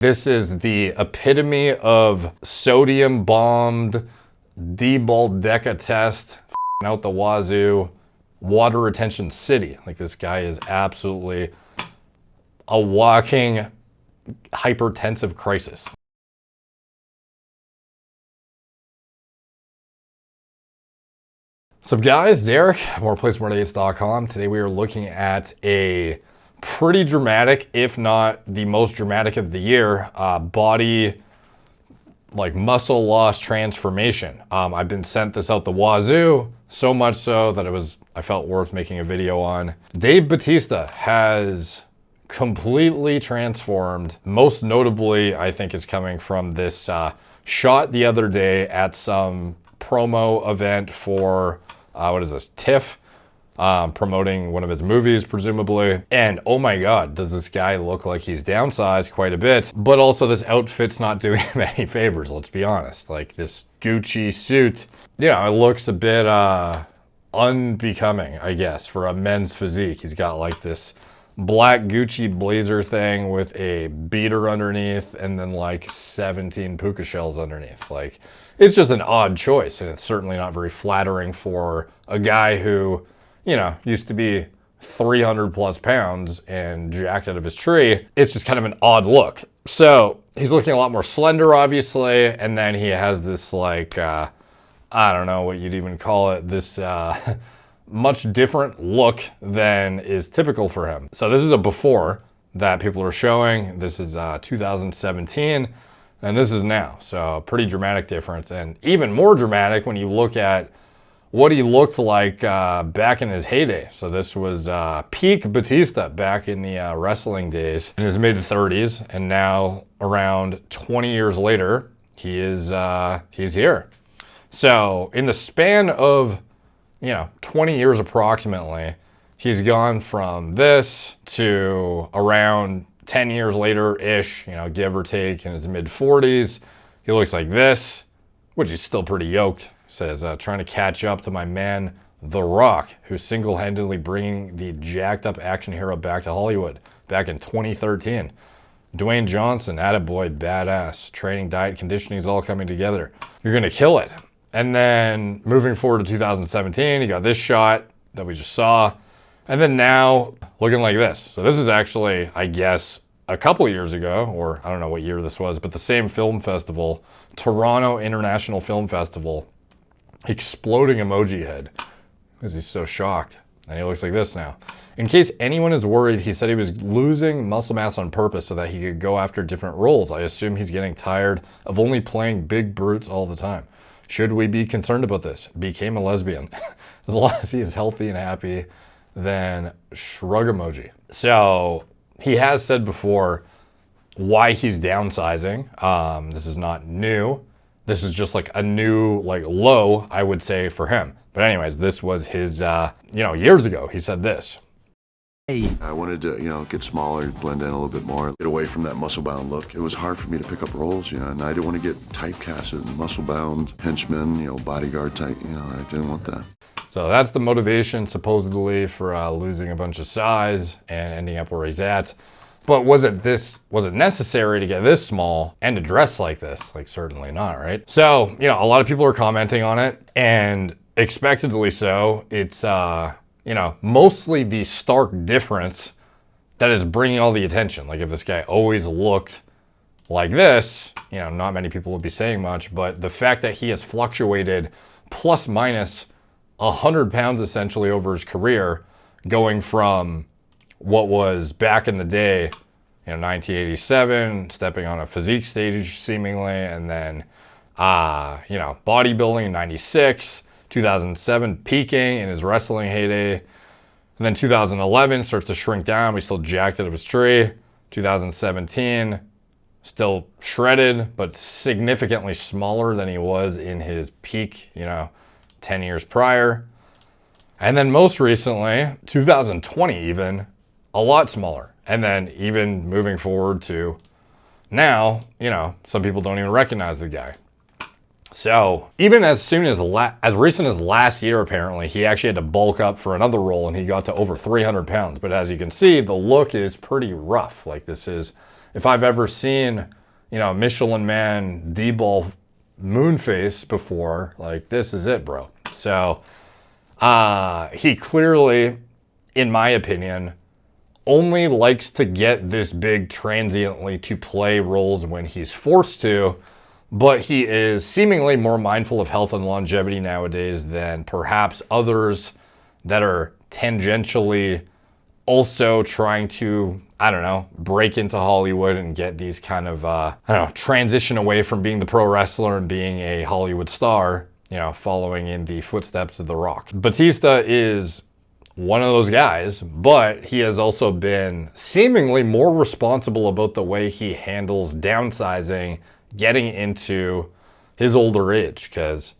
This is the epitome of sodium bombed, debaldeca test, out the wazoo, water retention city. Like, this guy is absolutely a walking hypertensive crisis. So guys, Derek, moreplacemoredates.com. Today we are looking at a pretty dramatic, if not the most dramatic of the year, body, like muscle loss transformation. I've been sent this out the wazoo, so much so that I felt worth making a video on. Bautista has completely transformed. Most notably, I think, is coming from this shot the other day at some promo event for, what is this, TIFF, promoting one of his movies, presumably. And oh my God, does this guy look like he's downsized quite a bit. But also this outfit's not doing him any favors, let's be honest. Like, this Gucci suit, you know, it looks a bit unbecoming, I guess, for a men's physique. He's got like this black Gucci blazer thing with a beater underneath and then like 17 puka shells underneath. Like, it's just an odd choice, and it's certainly not very flattering for a guy who, you know, used to be 300 plus pounds and jacked out of his tree. It's just kind of an odd look. So he's looking a lot more slender, obviously, and then he has this like, I don't know what you'd even call it, this much different look than is typical for him. So this is a before that people are showing. This is 2017, and this is now. So a pretty dramatic difference, and even more dramatic when you look at what he looked like back in his heyday. So this was peak Bautista back in the wrestling days in his mid-30s, and now around 20 years later, he's here. So in the span of, you know, 20 years approximately, he's gone from this to around 10 years later-ish, you know, give or take, in his mid-40s. He looks like this, which is still pretty yoked. Says, trying to catch up to my man, The Rock, who's single-handedly bringing the jacked-up action hero back to Hollywood back in 2013. Dwayne Johnson, attaboy, badass. Training, diet, conditioning is all coming together. You're going to kill it. And then moving forward to 2017, you got this shot that we just saw. And then now, looking like this. So this is actually, I guess, a couple years ago, or I don't know what year this was, but the same film festival, Toronto International Film Festival, exploding emoji head because he's so shocked. And he looks like this now. In case anyone is worried, he said he was losing muscle mass on purpose so that he could go after different roles. I assume he's getting tired of only playing big brutes all the time. Should we be concerned about this? Became a lesbian. As long as he is healthy and happy, then shrug emoji. So he has said before why he's downsizing. This is not new. This is just like a new, like, low, I would say, for him. But anyways, this was his, you know, years ago, he said this. I wanted to, you know, get smaller, blend in a little bit more, get away from that muscle-bound look. It was hard for me to pick up roles, you know, and I didn't want to get typecasted, muscle-bound, henchman, you know, bodyguard type, you know, I didn't want that. So that's the motivation, supposedly, for losing a bunch of size and ending up where he's at. But was it necessary to get this small and to dress like this? Like, certainly not, right? So, you know, a lot of people are commenting on it, and expectedly so. It's, you know, mostly the stark difference that is bringing all the attention. Like, if this guy always looked like this, you know, not many people would be saying much, but the fact that he has fluctuated plus minus 100 pounds essentially over his career, going from what was back in the day, you know, 1987, stepping on a physique stage seemingly, and then, you know, bodybuilding in 96, 2007 peaking in his wrestling heyday, and then 2011 starts to shrink down. We still jacked out of his tree. 2017, still shredded, but significantly smaller than he was in his peak, you know, 10 years prior. And then most recently, 2020 even, a lot smaller. And then even moving forward to now, you know, some people don't even recognize the guy. So even as soon as recent as last year, apparently, he actually had to bulk up for another role and he got to over 300 pounds. But as you can see, the look is pretty rough. Like, this is if I've ever seen, Michelin Man D-ball moon face before, like, this is it, bro. So he clearly, in my opinion, only likes to get this big transiently to play roles when he's forced to, but he is seemingly more mindful of health and longevity nowadays than perhaps others that are tangentially also trying to, break into Hollywood and get these kind of, transition away from being the pro wrestler and being a Hollywood star, following in the footsteps of The Rock. Bautista is one of those guys, but he has also been seemingly more responsible about the way he handles downsizing, getting into his older age, because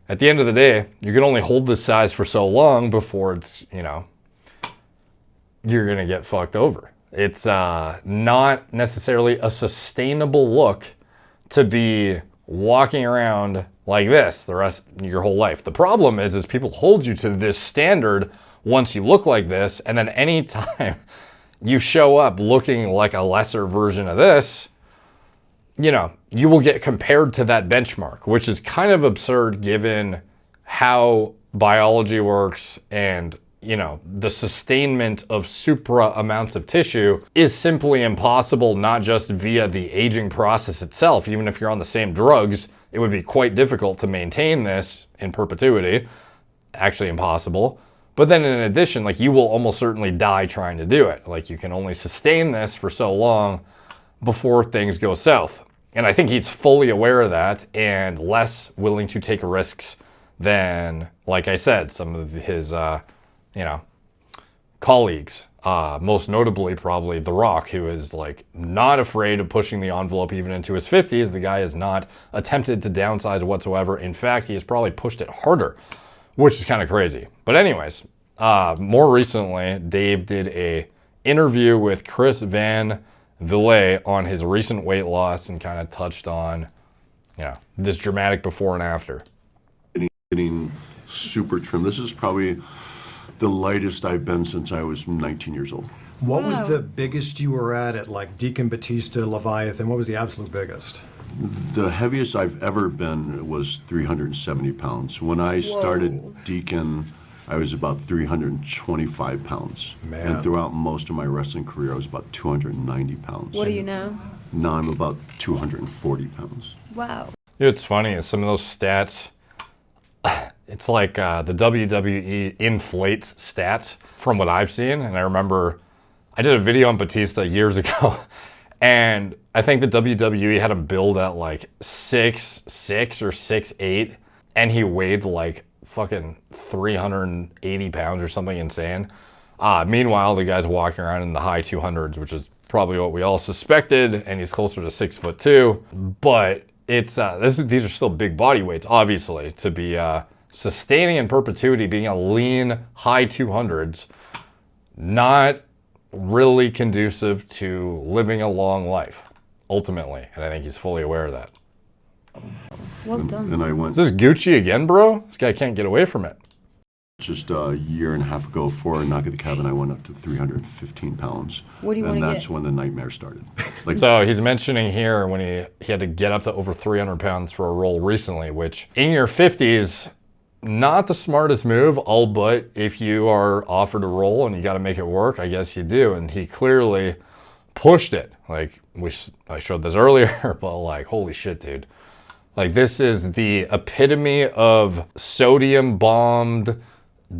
at the end of the day, you can only hold this size for so long before it's, you're going to get fucked over. It's not necessarily a sustainable look to be walking around like this the rest of your whole life. The problem is people hold you to this standard once you look like this, and then anytime you show up looking like a lesser version of this, you will get compared to that benchmark, which is kind of absurd given how biology works and, the sustainment of supra amounts of tissue is simply impossible, not just via the aging process itself. Even if you're on the same drugs, it would be quite difficult to maintain this in perpetuity. Actually impossible. But then in addition, like, you will almost certainly die trying to do it. Like, you can only sustain this for so long before things go south. And I think he's fully aware of that and less willing to take risks than, like I said, some of his, colleagues. Most notably, probably The Rock, who is like not afraid of pushing the envelope even into his 50s. The guy has not attempted to downsize whatsoever. In fact, he has probably pushed it harder, which is kind of crazy. But anyways, more recently, Dave did a interview with Chris Van Vliet on his recent weight loss and kind of touched on, this dramatic before and after. Getting super trim. This is probably the lightest I've been since I was 19 years old. What was the biggest you were at like Deacon, Bautista, Leviathan? What was the absolute biggest? The heaviest I've ever been was 370 pounds. When I started Deacon, I was about 325 pounds. Man. And throughout most of my wrestling career, I was about 290 pounds. What are you now? Now I'm about 240 pounds. Wow. It's funny, is some of those stats, it's like the WWE inflates stats from what I've seen. And I remember I did a video on Bautista years ago, and I think the WWE had him billed at like 6'6" or 6'8", and he weighed like fucking 380 pounds or something insane. Meanwhile, the guy's walking around in the high 200s, which is probably what we all suspected, and he's closer to 6'2". But it's these are still big body weights, obviously, to be sustaining in perpetuity, being a lean high 200s, not really conducive to living a long life, ultimately. And I think he's fully aware of that. Well done. And I went Is this Gucci again, bro? This guy can't get away from it. just a year and a half ago for Knock at the Cabin. I went up to 315 pounds. What do you want to And get? that's when the nightmare started. Like, So he's mentioning here when he had to get up to over 300 pounds for a role recently, which in your 50s, not the smartest move, all but if you are offered a role and you got to make it work, I guess you do. And he clearly pushed it. Like, I showed this earlier, but like, holy shit, dude. Like, this is the epitome of sodium bombed,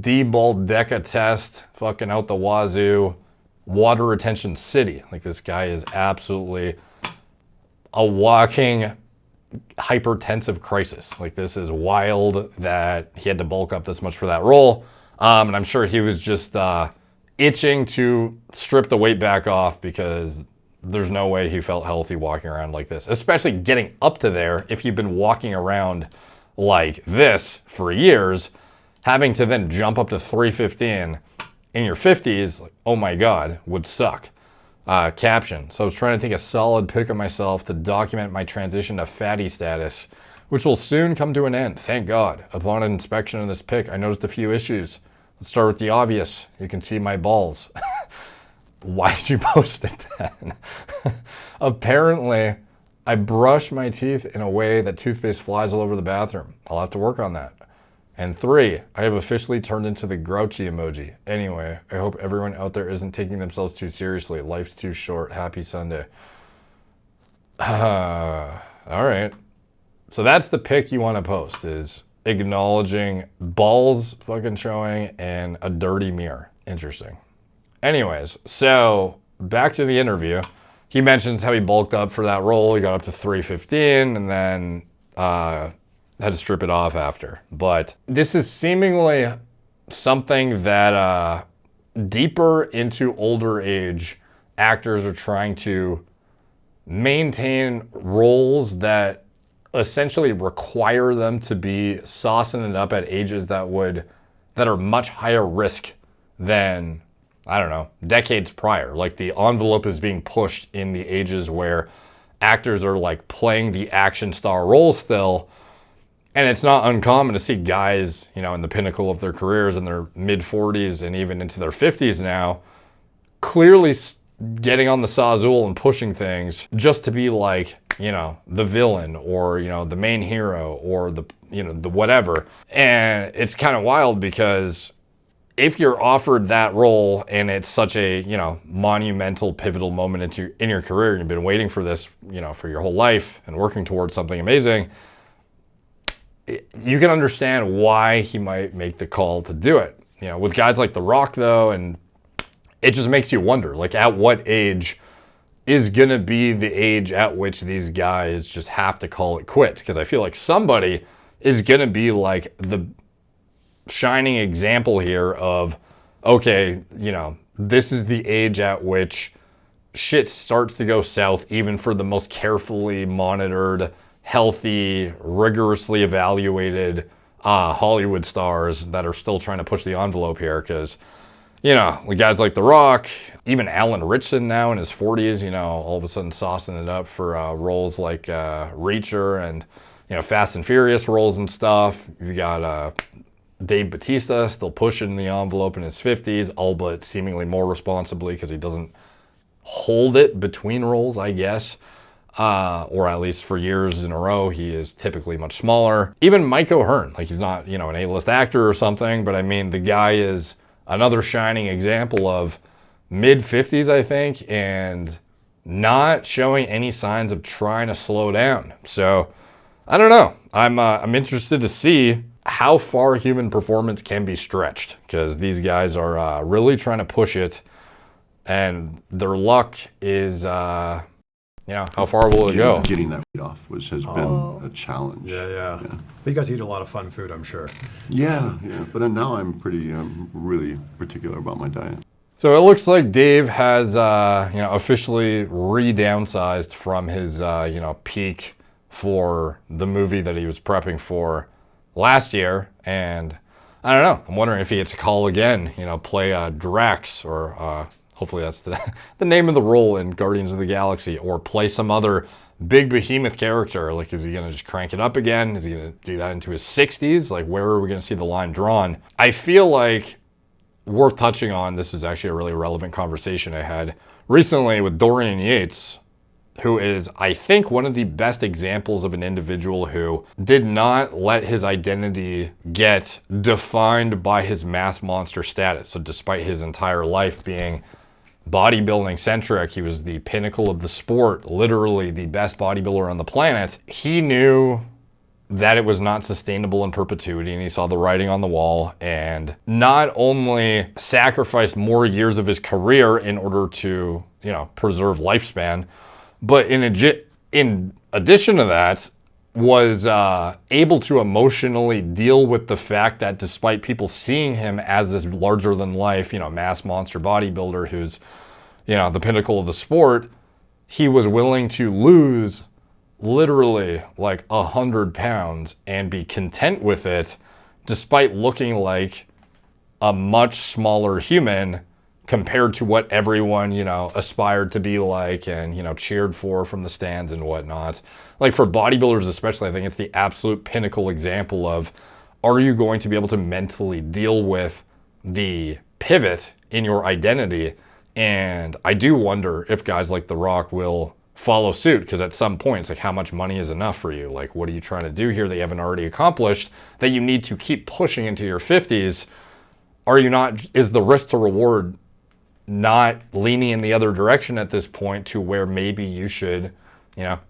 D-ball deca test, fucking out the wazoo, water retention city. Like, this guy is absolutely a walking hypertensive crisis. Like, this is wild that he had to bulk up this much for that role. And I'm sure he was just itching to strip the weight back off because there's no way he felt healthy walking around like this, especially getting up to there. If you've been walking around like this for years, having to then jump up to 315 in your 50s, like, oh my God, would suck. Caption. So I was trying to take a solid pic of myself to document my transition to fatty status, which will soon come to an end, thank God. Upon inspection of this pic, I noticed a few issues. Let's start with the obvious. You can see my balls. why did you post it then? Apparently, I brush my teeth in a way that toothpaste flies all over the bathroom. I'll have to work on that. And 3, I have officially turned into the grouchy emoji. Anyway, I hope everyone out there isn't taking themselves too seriously. Life's too short. Happy Sunday. All right. So that's the pic you want to post, is acknowledging balls fucking showing and a dirty mirror. Interesting. Anyways, so back to the interview. He mentions how he bulked up for that role. He got up to 315 and then had to strip it off after. But this is seemingly something that deeper into older age actors are trying to maintain roles that essentially require them to be saucing it up at ages that are much higher risk than, I don't know, decades prior. Like the envelope is being pushed in the ages where actors are like playing the action star role still. And it's not uncommon to see guys, you know, in the pinnacle of their careers in their mid 40s and even into their 50s now, clearly getting on the sawzall and pushing things just to be like, you know, the villain or, you know, the main hero or the, you know, the whatever. And it's kind of wild because if you're offered that role and it's such a, you know, monumental, pivotal moment in your career, and you've been waiting for this, you know, for your whole life and working towards something amazing, you can understand why he might make the call to do it. You know, with guys like The Rock though, and it just makes you wonder, like at what age is going to be the age at which these guys just have to call it quits? Because I feel like somebody is going to be like the shining example here of, okay, you know, this is the age at which shit starts to go south, even for the most carefully monitored, healthy, rigorously evaluated Hollywood stars that are still trying to push the envelope here. Because, you know, with guys like The Rock, even Alan Ritchson now in his 40s, you know, all of a sudden saucing it up for roles like Reacher and, you know, Fast and Furious roles and stuff. You got Dave Bautista still pushing the envelope in his 50s, all but seemingly more responsibly because he doesn't hold it between roles, I guess. Or at least for years in a row, he is typically much smaller. Even Mike O'Hearn, like he's not, you know, an A-list actor or something, but I mean, the guy is another shining example of mid-50s, I think, and not showing any signs of trying to slow down. So, I don't know. I'm interested to see how far human performance can be stretched, because these guys are really trying to push it, and their luck is, you know, how far will it go? Getting that weight off has been a challenge. Yeah. But you got to eat a lot of fun food, I'm sure. Yeah. But now I'm really particular about my diet. So it looks like Dave has, you know, officially re-downsized from his, you know, peak for the movie that he was prepping for last year. And I don't know, I'm wondering if he gets a call again, you know, play Drax, or hopefully that's the name of the role in Guardians of the Galaxy, or play some other big behemoth character. Like, is he going to just crank it up again? Is he going to do that into his 60s? Like, where are we going to see the line drawn? I feel like worth touching on, this was actually a really relevant conversation I had recently with Dorian Yates, who is, I think, one of the best examples of an individual who did not let his identity get defined by his mass monster status. So despite his entire life being bodybuilding centric, he was the pinnacle of the sport, literally the best bodybuilder on the planet. He knew that it was not sustainable in perpetuity, and he saw the writing on the wall, and not only sacrificed more years of his career in order to, you know, preserve lifespan, but in addition to that, was able to emotionally deal with the fact that despite people seeing him as this larger than life, you know, mass monster bodybuilder who's, you know, the pinnacle of the sport, he was willing to lose literally like 100 pounds and be content with it, despite looking like a much smaller human compared to what everyone, you know, aspired to be like and, you know, cheered for from the stands and whatnot. Like, for bodybuilders especially, I think it's the absolute pinnacle example of, are you going to be able to mentally deal with the pivot in your identity And I do wonder if guys like The Rock will follow suit, because at some point it's like, how much money is enough for you? Like, what are you trying to do here that you haven't already accomplished that you need to keep pushing into your 50s? Are you not, is the risk to reward not leaning in the other direction at this point to where maybe you should,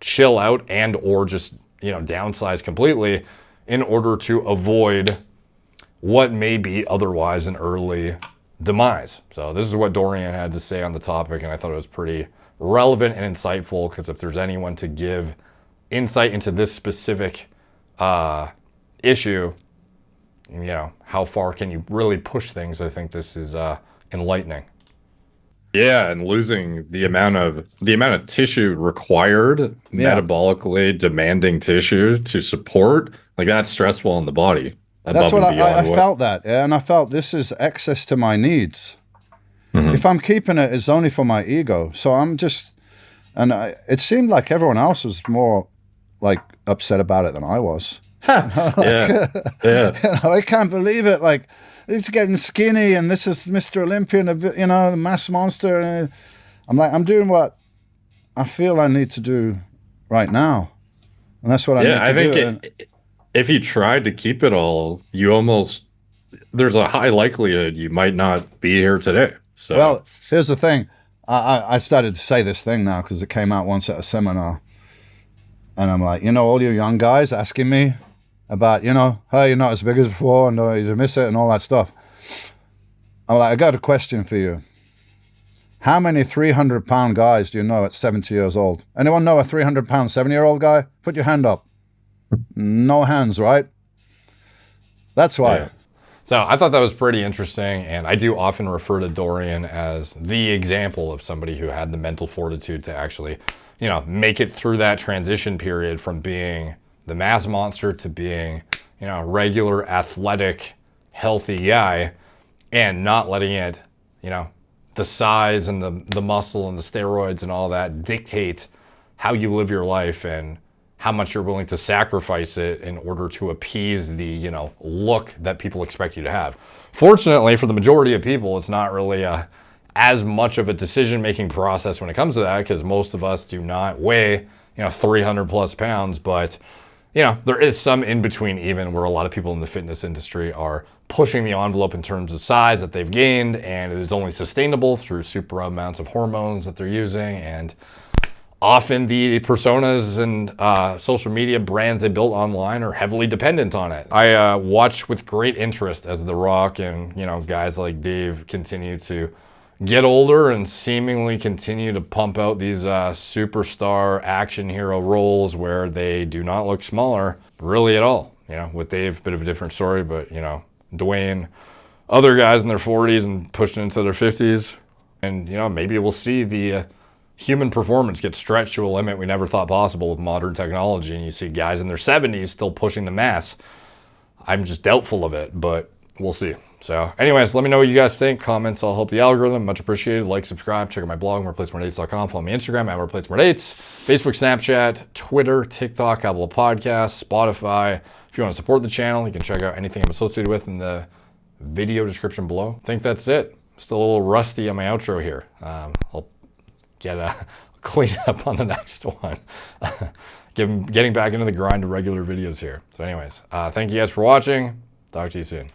chill out and or just, downsize completely in order to avoid what may be otherwise an early demise? So this is what Dorian had to say on the topic, and I thought it was pretty relevant and insightful, because if there's anyone to give insight into this specific issue, how far can you really push things, I think this is enlightening. Yeah, and losing the amount of tissue required, metabolically demanding tissue to support, like, that's stressful on the body. That's what I felt that, and I felt this is excess to my needs. If I'm keeping it, it's only for my ego. So I'm just, it seemed like everyone else was more like upset about it than I was. Yeah. I can't believe it. Like, it's getting skinny, and this is Mr. Olympian, the mass monster. And I'm like, I'm doing what I feel I need to do right now, and that's what I need to do. I think if you tried to keep it all, there's a high likelihood you might not be here today. So, well, here's the thing. I started to say this thing now because it came out once at a seminar, and I'm like, all you young guys asking me about, hey, you're not as big as before, and you miss it and all that stuff. I'm like, I got a question for you. How many 300-pound guys do you know at 70 years old? Anyone know a 300-pound 7-year-old guy? Put your hand up. No hands, right? That's why. Yeah. So I thought that was pretty interesting, and I do often refer to Dorian as the example of somebody who had the mental fortitude to actually, make it through that transition period from being the mass monster to being, a regular, athletic, healthy guy, and not letting it, the size and the muscle and the steroids and all that dictate how you live your life and how much you're willing to sacrifice it in order to appease the, look that people expect you to have. Fortunately, for the majority of people, it's not really as much of a decision-making process when it comes to that, because most of us do not weigh, 300 plus pounds, but, there is some in between even where a lot of people in the fitness industry are pushing the envelope in terms of size that they've gained, and it is only sustainable through super amounts of hormones that they're using, and often the personas and social media brands they built online are heavily dependent on it. I watch with great interest as The Rock and guys like Dave continue to get older and seemingly continue to pump out these superstar action hero roles where they do not look smaller really at all. With Dave, a bit of a different story, but Dwayne, other guys in their 40s and pushing into their 50s, and maybe we'll see the human performance gets stretched to a limit we never thought possible with modern technology, and you see guys in their 70s still pushing the mass. I'm just doubtful of it, but we'll see. So anyways, let me know what you guys think. Comments all help the algorithm. Much appreciated. Like, subscribe, check out my blog, replacemoredates.com. Follow me on Instagram at replacemoredates, Facebook, Snapchat, Twitter, TikTok, Apple Podcasts, Spotify. If you want to support the channel, you can check out anything I'm associated with in the video description below. I think that's it. Still a little rusty on my outro here. I'll get clean up on the next one. Getting back into the grind of regular videos here. So anyways, thank you guys for watching. Talk to you soon.